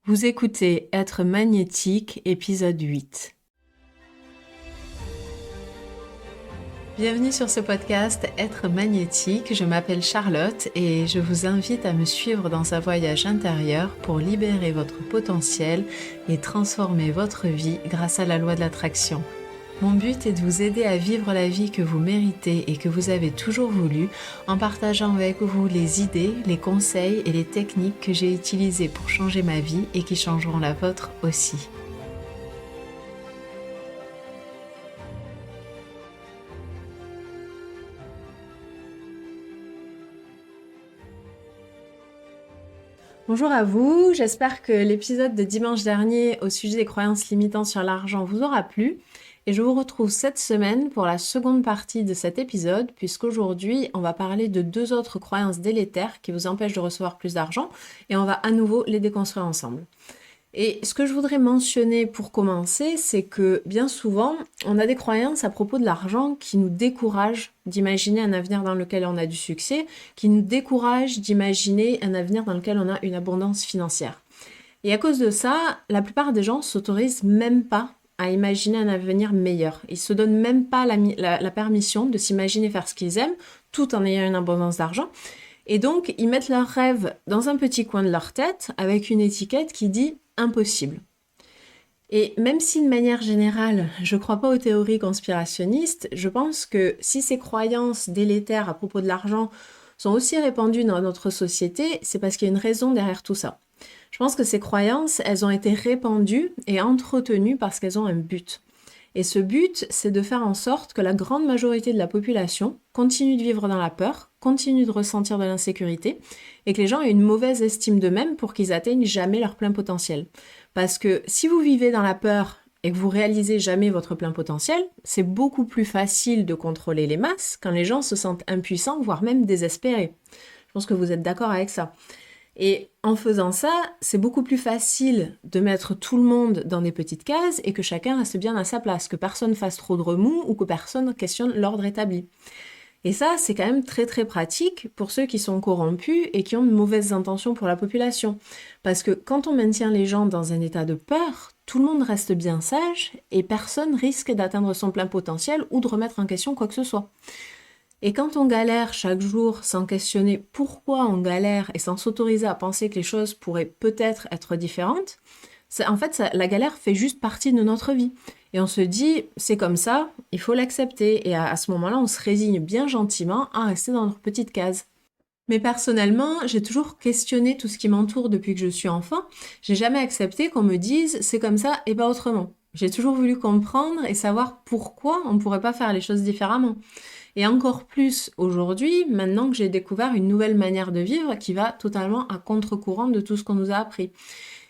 Vous écoutez Être magnétique, épisode 8. Bienvenue sur ce podcast Être magnétique, je m'appelle Charlotte et je vous invite à me suivre dans un voyage intérieur pour libérer votre potentiel et transformer votre vie grâce à la loi de l'attraction. Mon but est de vous aider à vivre la vie que vous méritez et que vous avez toujours voulu en partageant avec vous les idées, les conseils et les techniques que j'ai utilisées pour changer ma vie et qui changeront la vôtre aussi. Bonjour à vous, j'espère que l'épisode de dimanche dernier au sujet des croyances limitantes sur l'argent vous aura plu. Et je vous retrouve cette semaine pour la seconde partie de cet épisode, puisqu'aujourd'hui, on va parler de 2 autres croyances délétères qui vous empêchent de recevoir plus d'argent, et on va à nouveau les déconstruire ensemble. Et ce que je voudrais mentionner pour commencer, c'est que bien souvent, on a des croyances à propos de l'argent qui nous découragent d'imaginer un avenir dans lequel on a du succès, qui nous découragent d'imaginer un avenir dans lequel on a une abondance financière. Et à cause de ça, la plupart des gens s'autorisent même pas à imaginer un avenir meilleur. Ils se donnent même pas la permission de s'imaginer faire ce qu'ils aiment, tout en ayant une abondance d'argent. Et donc, ils mettent leurs rêves dans un petit coin de leur tête avec une étiquette qui dit « impossible ». Et même si de manière générale, je ne crois pas aux théories conspirationnistes, je pense que si ces croyances délétères à propos de l'argent sont aussi répandues dans notre société, c'est parce qu'il y a une raison derrière tout ça. Je pense que ces croyances, elles ont été répandues et entretenues parce qu'elles ont un but. Et ce but, c'est de faire en sorte que la grande majorité de la population continue de vivre dans la peur, continue de ressentir de l'insécurité, et que les gens aient une mauvaise estime d'eux-mêmes pour qu'ils atteignent jamais leur plein potentiel. Parce que si vous vivez dans la peur et que vous réalisez jamais votre plein potentiel, c'est beaucoup plus facile de contrôler les masses quand les gens se sentent impuissants, voire même désespérés. Je pense que vous êtes d'accord avec ça. Et en faisant ça, c'est beaucoup plus facile de mettre tout le monde dans des petites cases et que chacun reste bien à sa place, que personne fasse trop de remous ou que personne questionne l'ordre établi. Et ça, c'est quand même très très pratique pour ceux qui sont corrompus et qui ont de mauvaises intentions pour la population. Parce que quand on maintient les gens dans un état de peur, tout le monde reste bien sage et personne risque d'atteindre son plein potentiel ou de remettre en question quoi que ce soit. Et quand on galère chaque jour sans questionner pourquoi on galère et sans s'autoriser à penser que les choses pourraient peut-être être différentes, la galère fait juste partie de notre vie. Et on se dit, c'est comme ça, il faut l'accepter. Et à ce moment-là, on se résigne bien gentiment à rester dans notre petite case. Mais personnellement, j'ai toujours questionné tout ce qui m'entoure depuis que je suis enfant. J'ai jamais accepté qu'on me dise, c'est comme ça et pas autrement. J'ai toujours voulu comprendre et savoir pourquoi on ne pourrait pas faire les choses différemment. Et encore plus aujourd'hui, maintenant que j'ai découvert une nouvelle manière de vivre qui va totalement à contre-courant de tout ce qu'on nous a appris.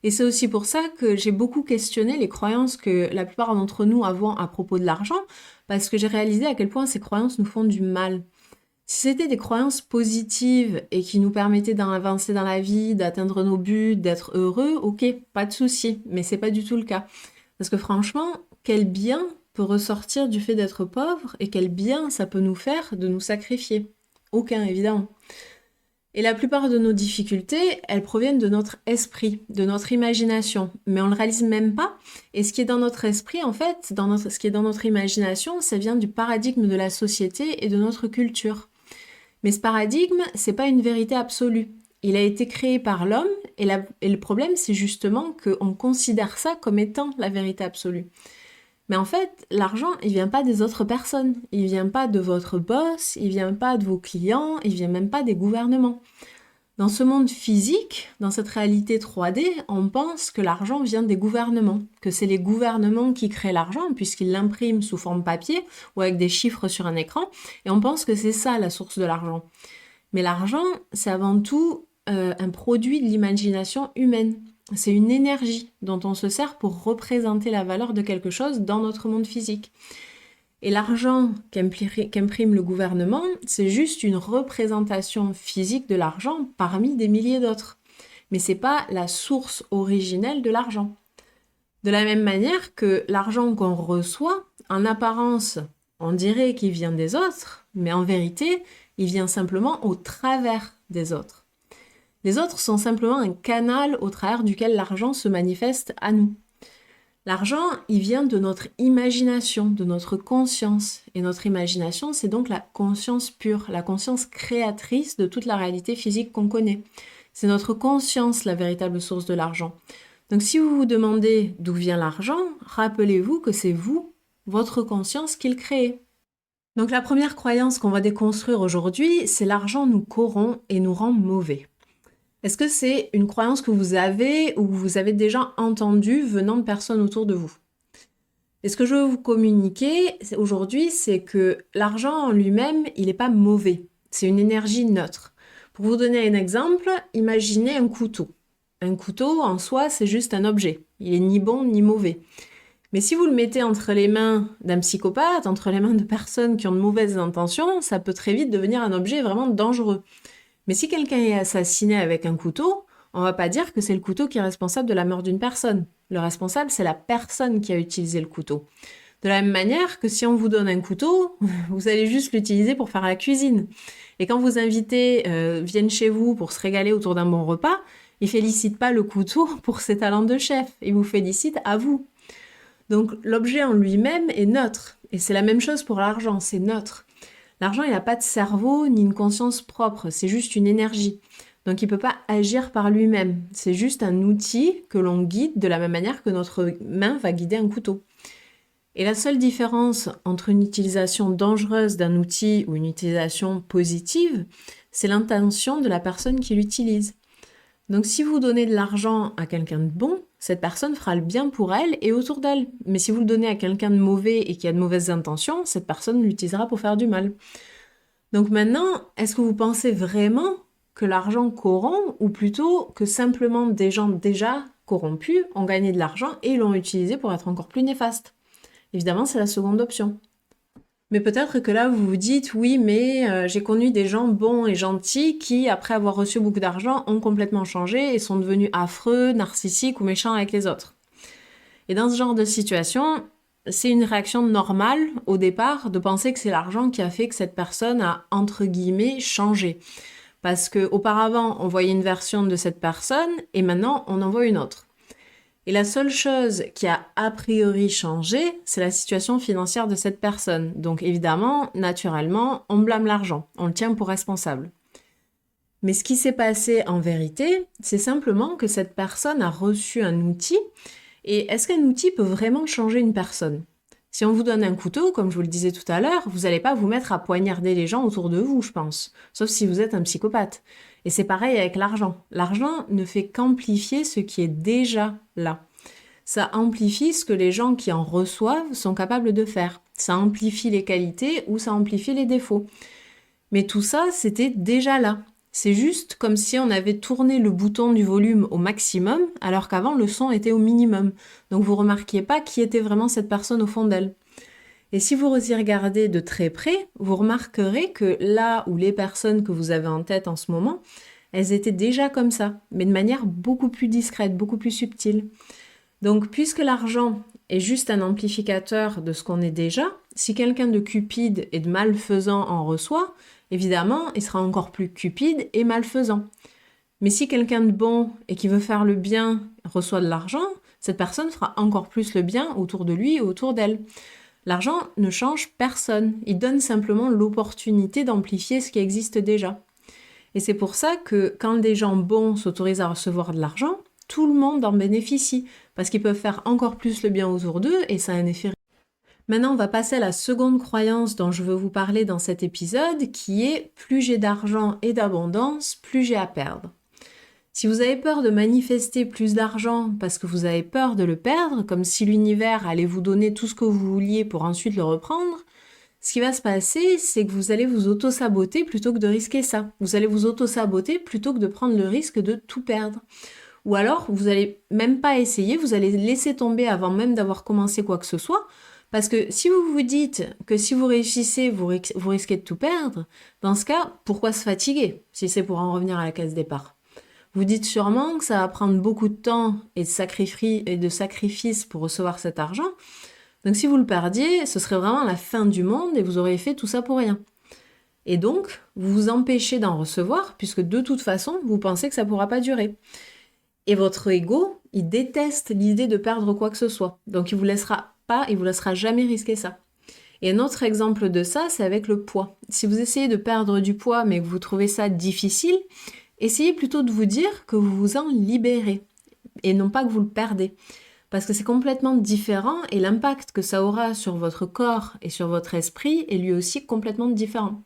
Et c'est aussi pour ça que j'ai beaucoup questionné les croyances que la plupart d'entre nous avons à propos de l'argent, parce que j'ai réalisé à quel point ces croyances nous font du mal. Si c'était des croyances positives et qui nous permettaient d'avancer dans la vie, d'atteindre nos buts, d'être heureux, ok, pas de souci, mais c'est pas du tout le cas. Parce que franchement, quel bien peut ressortir du fait d'être pauvre et quel bien ça peut nous faire de nous sacrifier? Aucun, évidemment. Et la plupart de nos difficultés, elles proviennent de notre esprit, de notre imagination, mais on le réalise même pas. Et ce qui est dans notre esprit, en fait, ce qui est dans notre imagination, ça vient du paradigme de la société et de notre culture. Mais ce paradigme, c'est pas une vérité absolue. Il a été créé par l'homme et le problème, c'est justement qu'on considère ça comme étant la vérité absolue. Mais en fait, l'argent, il vient pas des autres personnes. Il vient pas de votre boss, il vient pas de vos clients, il vient même pas des gouvernements. Dans ce monde physique, dans cette réalité 3D, on pense que l'argent vient des gouvernements, que c'est les gouvernements qui créent l'argent puisqu'ils l'impriment sous forme papier ou avec des chiffres sur un écran, et on pense que c'est ça la source de l'argent. Mais l'argent, c'est avant tout un produit de l'imagination humaine. C'est une énergie dont on se sert pour représenter la valeur de quelque chose dans notre monde physique. Et l'argent qu'imprime le gouvernement, c'est juste une représentation physique de l'argent parmi des milliers d'autres. Mais c'est pas la source originelle de l'argent. De la même manière que l'argent qu'on reçoit, en apparence, on dirait qu'il vient des autres, mais en vérité, il vient simplement au travers des autres. Les autres sont simplement un canal au travers duquel l'argent se manifeste à nous. L'argent, il vient de notre imagination, de notre conscience. Et notre imagination, c'est donc la conscience pure, la conscience créatrice de toute la réalité physique qu'on connaît. C'est notre conscience la véritable source de l'argent. Donc si vous vous demandez d'où vient l'argent, rappelez-vous que c'est vous, votre conscience, qui le créez. Donc la première croyance qu'on va déconstruire aujourd'hui, c'est l'argent nous corrompt et nous rend mauvais. Est-ce que c'est une croyance que vous avez ou que vous avez déjà entendue venant de personnes autour de vous? Et ce que je veux vous communiquer aujourd'hui, c'est que l'argent en lui-même, il n'est pas mauvais. C'est une énergie neutre. Pour vous donner un exemple, imaginez un couteau. Un couteau, en soi, c'est juste un objet. Il est ni bon ni mauvais. Mais si vous le mettez entre les mains d'un psychopathe, entre les mains de personnes qui ont de mauvaises intentions, ça peut très vite devenir un objet vraiment dangereux. Mais si quelqu'un est assassiné avec un couteau, on va pas dire que c'est le couteau qui est responsable de la mort d'une personne. Le responsable, c'est la personne qui a utilisé le couteau. De la même manière que si on vous donne un couteau, vous allez juste l'utiliser pour faire la cuisine. Et quand vos invités viennent chez vous pour se régaler autour d'un bon repas, ils félicitent pas le couteau pour ses talents de chef, ils vous félicitent à vous. Donc l'objet en lui-même est neutre. Et c'est la même chose pour l'argent, c'est neutre. L'argent, il n'a pas de cerveau ni une conscience propre, c'est juste une énergie. Donc il ne peut pas agir par lui-même. C'est juste un outil que l'on guide de la même manière que notre main va guider un couteau. Et la seule différence entre une utilisation dangereuse d'un outil ou une utilisation positive, c'est l'intention de la personne qui l'utilise. Donc si vous donnez de l'argent à quelqu'un de bon, cette personne fera le bien pour elle et autour d'elle. Mais si vous le donnez à quelqu'un de mauvais et qui a de mauvaises intentions, cette personne l'utilisera pour faire du mal. Donc maintenant, est-ce que vous pensez vraiment que l'argent corrompt ou plutôt que simplement des gens déjà corrompus ont gagné de l'argent et l'ont utilisé pour être encore plus néfaste? Évidemment, c'est la seconde option. Mais peut-être que là, vous vous dites, oui, mais j'ai connu des gens bons et gentils qui, après avoir reçu beaucoup d'argent, ont complètement changé et sont devenus affreux, narcissiques ou méchants avec les autres. Et dans ce genre de situation, c'est une réaction normale, au départ, de penser que c'est l'argent qui a fait que cette personne a, entre guillemets, changé. Parce qu'auparavant, on voyait une version de cette personne et maintenant, on en voit une autre. Et la seule chose qui a priori changé, c'est la situation financière de cette personne. Donc évidemment, naturellement, on blâme l'argent, on le tient pour responsable. Mais ce qui s'est passé en vérité, c'est simplement que cette personne a reçu un outil. Et est-ce qu'un outil peut vraiment changer une personne? Si on vous donne un couteau, comme je vous le disais tout à l'heure, vous n'allez pas vous mettre à poignarder les gens autour de vous, je pense. Sauf si vous êtes un psychopathe. Et c'est pareil avec l'argent. L'argent ne fait qu'amplifier ce qui est déjà là. Ça amplifie ce que les gens qui en reçoivent sont capables de faire. Ça amplifie les qualités ou ça amplifie les défauts. Mais tout ça, c'était déjà là. C'est juste comme si on avait tourné le bouton du volume au maximum, alors qu'avant le son était au minimum. Donc vous remarquiez pas qui était vraiment cette personne au fond d'elle. Et si vous y regardez de très près, vous remarquerez que là où les personnes que vous avez en tête en ce moment, elles étaient déjà comme ça, mais de manière beaucoup plus discrète, beaucoup plus subtile. Donc, puisque l'argent est juste un amplificateur de ce qu'on est déjà, si quelqu'un de cupide et de malfaisant en reçoit, évidemment, il sera encore plus cupide et malfaisant. Mais si quelqu'un de bon et qui veut faire le bien reçoit de l'argent, cette personne fera encore plus le bien autour de lui et autour d'elle. L'argent ne change personne, il donne simplement l'opportunité d'amplifier ce qui existe déjà. Et c'est pour ça que quand des gens bons s'autorisent à recevoir de l'argent, tout le monde en bénéficie, parce qu'ils peuvent faire encore plus le bien autour d'eux et ça a un effet. Maintenant, on va passer à la seconde croyance dont je veux vous parler dans cet épisode, qui est plus j'ai d'argent et d'abondance, plus j'ai à perdre. Si vous avez peur de manifester plus d'argent parce que vous avez peur de le perdre, comme si l'univers allait vous donner tout ce que vous vouliez pour ensuite le reprendre, ce qui va se passer, c'est que vous allez vous auto-saboter plutôt que de risquer ça. Vous allez vous auto-saboter plutôt que de prendre le risque de tout perdre. Ou alors, vous n'allez même pas essayer, vous allez laisser tomber avant même d'avoir commencé quoi que ce soit, parce que si vous vous dites que si vous réussissez, vous risquez de tout perdre, dans ce cas, pourquoi se fatiguer, si c'est pour en revenir à la case départ? Vous dites sûrement que ça va prendre beaucoup de temps et de sacrifices pour recevoir cet argent. Donc si vous le perdiez, ce serait vraiment la fin du monde et vous auriez fait tout ça pour rien. Et donc, vous vous empêchez d'en recevoir puisque de toute façon, vous pensez que ça ne pourra pas durer. Et votre ego, il déteste l'idée de perdre quoi que ce soit. Donc, il vous laissera pas, il vous laissera jamais risquer ça. Et un autre exemple de ça, c'est avec le poids. Si vous essayez de perdre du poids mais que vous trouvez ça difficile, essayez plutôt de vous dire que vous vous en libérez et non pas que vous le perdez. Parce que c'est complètement différent et l'impact que ça aura sur votre corps et sur votre esprit est lui aussi complètement différent.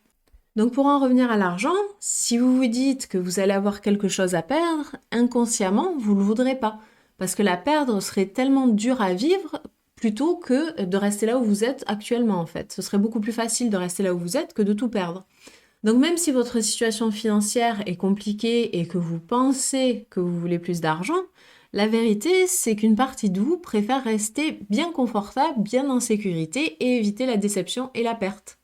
Donc pour en revenir à l'argent, si vous vous dites que vous allez avoir quelque chose à perdre, inconsciemment, vous ne le voudrez pas. Parce que la perdre serait tellement dur à vivre plutôt que de rester là où vous êtes actuellement en fait. Ce serait beaucoup plus facile de rester là où vous êtes que de tout perdre. Donc même si votre situation financière est compliquée et que vous pensez que vous voulez plus d'argent, la vérité c'est qu'une partie de vous préfère rester bien confortable, bien en sécurité et éviter la déception et la perte.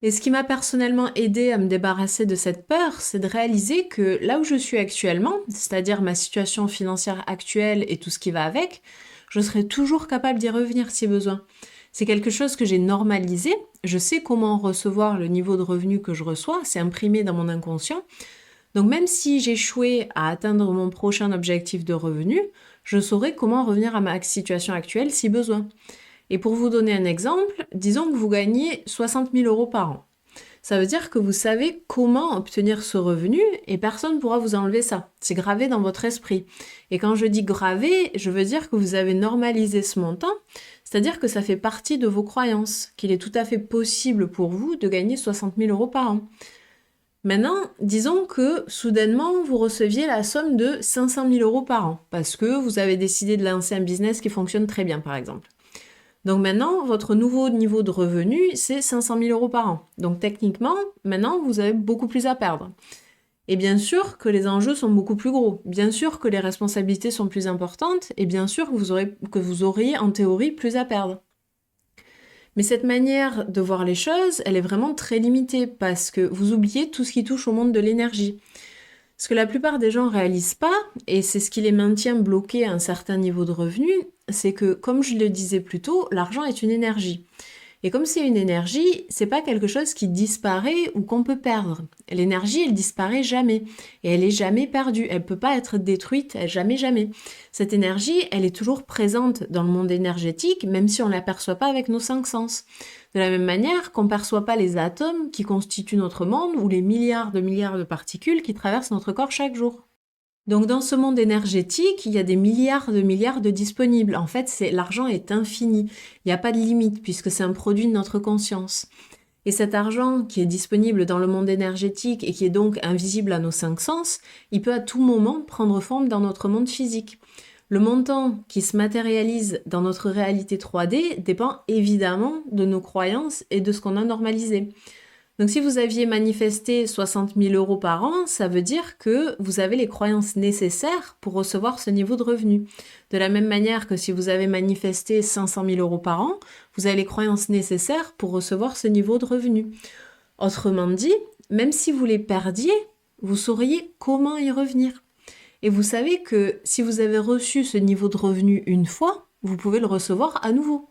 Et ce qui m'a personnellement aidé à me débarrasser de cette peur, c'est de réaliser que là où je suis actuellement, c'est-à-dire ma situation financière actuelle et tout ce qui va avec, je serai toujours capable d'y revenir si besoin. C'est quelque chose que j'ai normalisé, je sais comment recevoir le niveau de revenu que je reçois, c'est imprimé dans mon inconscient. Donc même si j'échouais à atteindre mon prochain objectif de revenu, je saurai comment revenir à ma situation actuelle si besoin. Et pour vous donner un exemple, disons que vous gagnez 60 000 euros par an. Ça veut dire que vous savez comment obtenir ce revenu et personne ne pourra vous enlever ça. C'est gravé dans votre esprit. Et quand je dis gravé, je veux dire que vous avez normalisé ce montant, c'est-à-dire que ça fait partie de vos croyances, qu'il est tout à fait possible pour vous de gagner 60 000 euros par an. Maintenant, disons que soudainement, vous receviez la somme de 500 000 euros par an, parce que vous avez décidé de lancer un business qui fonctionne très bien, par exemple. Donc maintenant, votre nouveau niveau de revenu, c'est 500 000 euros par an. Donc techniquement, maintenant, vous avez beaucoup plus à perdre. Et bien sûr que les enjeux sont beaucoup plus gros. Bien sûr que les responsabilités sont plus importantes. Et bien sûr que vous auriez en théorie plus à perdre. Mais cette manière de voir les choses, elle est vraiment très limitée parce que vous oubliez tout ce qui touche au monde de l'énergie. Ce que la plupart des gens ne réalisent pas, et c'est ce qui les maintient bloqués à un certain niveau de revenu, c'est que, comme je le disais plus tôt, l'argent est une énergie. Et comme c'est une énergie, c'est pas quelque chose qui disparaît ou qu'on peut perdre. L'énergie, elle disparaît jamais. Et elle est jamais perdue. Elle peut pas être détruite, jamais, jamais. Cette énergie, elle est toujours présente dans le monde énergétique, même si on l'aperçoit pas avec nos 5 sens. De la même manière qu'on ne perçoit pas les atomes qui constituent notre monde ou les milliards de particules qui traversent notre corps chaque jour. Donc dans ce monde énergétique, il y a des milliards de disponibles. En fait, l'argent est infini. Il n'y a pas de limite puisque c'est un produit de notre conscience. Et cet argent qui est disponible dans le monde énergétique et qui est donc invisible à nos 5 sens, il peut à tout moment prendre forme dans notre monde physique. Le montant qui se matérialise dans notre réalité 3D dépend évidemment de nos croyances et de ce qu'on a normalisé. Donc si vous aviez manifesté 60 000 euros par an, ça veut dire que vous avez les croyances nécessaires pour recevoir ce niveau de revenu. De la même manière que si vous avez manifesté 500 000 euros par an, vous avez les croyances nécessaires pour recevoir ce niveau de revenu. Autrement dit, même si vous les perdiez, vous sauriez comment y revenir. Et vous savez que si vous avez reçu ce niveau de revenu une fois, vous pouvez le recevoir à nouveau.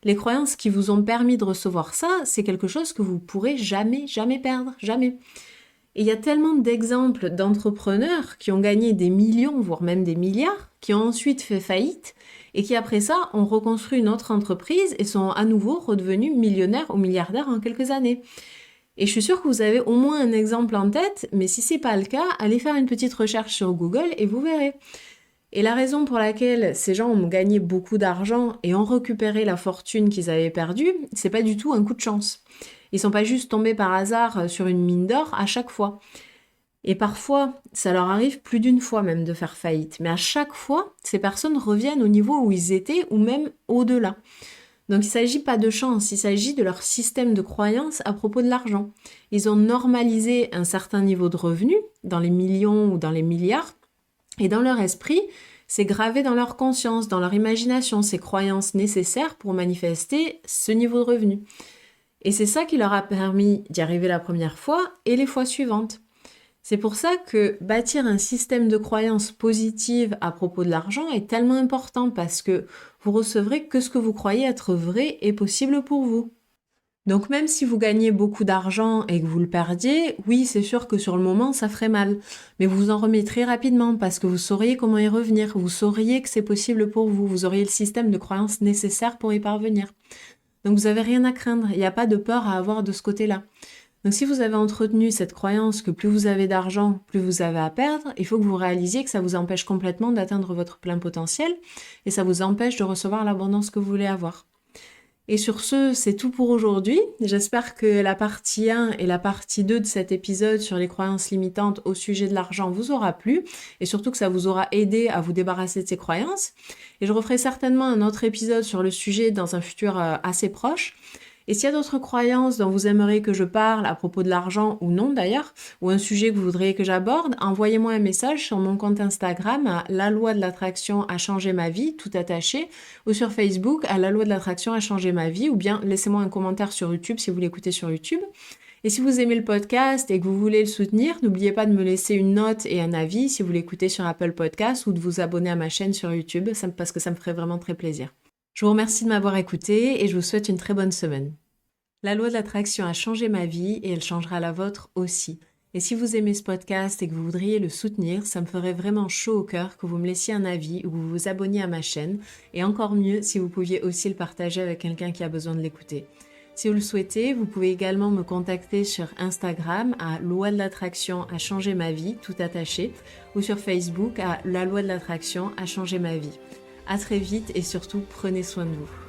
Les croyances qui vous ont permis de recevoir ça, c'est quelque chose que vous pourrez jamais, jamais perdre, jamais. Et il y a tellement d'exemples d'entrepreneurs qui ont gagné des millions, voire même des milliards, qui ont ensuite fait faillite et qui après ça ont reconstruit une autre entreprise et sont à nouveau redevenus millionnaires ou milliardaires en quelques années. Et je suis sûre que vous avez au moins un exemple en tête, mais si c'est pas le cas, allez faire une petite recherche sur Google et vous verrez. Et la raison pour laquelle ces gens ont gagné beaucoup d'argent et ont récupéré la fortune qu'ils avaient perdue, c'est pas du tout un coup de chance. Ils sont pas juste tombés par hasard sur une mine d'or à chaque fois. Et parfois, ça leur arrive plus d'une fois même de faire faillite. Mais à chaque fois, ces personnes reviennent au niveau où ils étaient ou même au-delà. Donc il ne s'agit pas de chance, il s'agit de leur système de croyance à propos de l'argent. Ils ont normalisé un certain niveau de revenu, dans les millions ou dans les milliards, et dans leur esprit, c'est gravé dans leur conscience, dans leur imagination, ces croyances nécessaires pour manifester ce niveau de revenu. Et c'est ça qui leur a permis d'y arriver la première fois et les fois suivantes. C'est pour ça que bâtir un système de croyances positives à propos de l'argent est tellement important parce que vous recevrez que ce que vous croyez être vrai et possible pour vous. Donc même si vous gagnez beaucoup d'argent et que vous le perdiez, oui, c'est sûr que sur le moment, ça ferait mal. Mais vous vous en remettrez rapidement parce que vous sauriez comment y revenir. Vous sauriez que c'est possible pour vous. Vous auriez le système de croyances nécessaire pour y parvenir. Donc vous n'avez rien à craindre. Il n'y a pas de peur à avoir de ce côté-là. Donc si vous avez entretenu cette croyance que plus vous avez d'argent, plus vous avez à perdre, il faut que vous réalisiez que ça vous empêche complètement d'atteindre votre plein potentiel et ça vous empêche de recevoir l'abondance que vous voulez avoir. Et sur ce, c'est tout pour aujourd'hui. J'espère que la partie 1 et la partie 2 de cet épisode sur les croyances limitantes au sujet de l'argent vous aura plu et surtout que ça vous aura aidé à vous débarrasser de ces croyances. Et je referai certainement un autre épisode sur le sujet dans un futur assez proche. Et s'il y a d'autres croyances dont vous aimeriez que je parle à propos de l'argent ou non d'ailleurs, ou un sujet que vous voudriez que j'aborde, envoyez-moi un message sur mon compte Instagram à La Loi de l'Attraction a changé ma vie, tout attaché, ou sur Facebook à La Loi de l'Attraction a changé ma vie, ou bien laissez-moi un commentaire sur YouTube si vous l'écoutez sur YouTube. Et si vous aimez le podcast et que vous voulez le soutenir, n'oubliez pas de me laisser une note et un avis si vous l'écoutez sur Apple Podcast ou de vous abonner à ma chaîne sur YouTube, parce que ça me ferait vraiment très plaisir. Je vous remercie de m'avoir écouté et je vous souhaite une très bonne semaine. La loi de l'attraction a changé ma vie et elle changera la vôtre aussi. Et si vous aimez ce podcast et que vous voudriez le soutenir, ça me ferait vraiment chaud au cœur que vous me laissiez un avis ou que vous vous abonniez à ma chaîne. Et encore mieux si vous pouviez aussi le partager avec quelqu'un qui a besoin de l'écouter. Si vous le souhaitez, vous pouvez également me contacter sur Instagram à Loi de l'attraction a changé ma vie, tout attaché, ou sur Facebook à La Loi de l'attraction a changé ma vie. À très vite et surtout, prenez soin de vous.